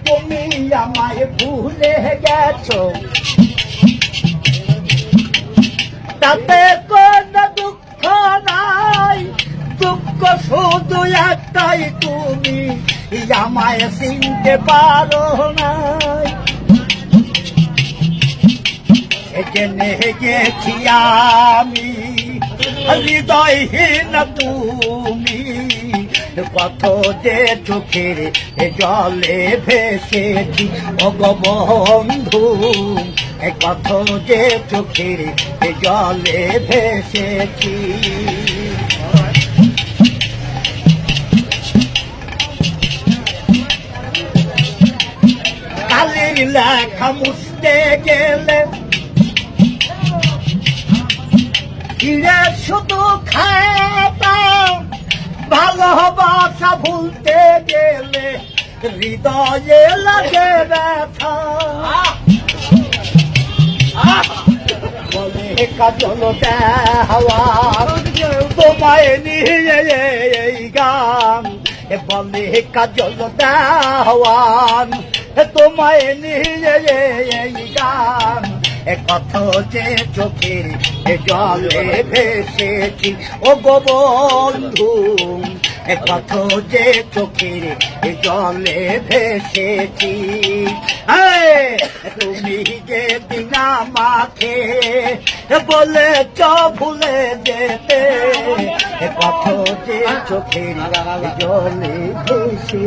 তুমি আমায় ভুলে গেছো, তাতে কোনো দুঃখ নাই, দুঃখ শুধু একটাই, তুমি আমায় চিনতে পারো নাই। জেনে গেছি আমি হৃদয়হীন তুমি, কত যে চোখের জলে ভেসেছি ওগো বন্ধু, কত যে চোখের জলে ভেসেছি। কালির লেখা মুছতে গেলে ফিরে শুধু খাতা, ভালোবাসা ভুলতে গেলে হৃদয়ে লাগে ব্যথা। বলে কাজল দেওয়া তোমায় নিয়ে এই গান, বলে কাজল দেওয়ান তোমায় নিয়ে এই গান, কত যে চোখের জলে ভেসেছি ওগো বন্ধু, কত যে চোখের জলে ভেসেছি। তুমি যে দিন আমাকে বলেছ ভুলে যেতে, কত যে চোখের জলে ভেসেছি।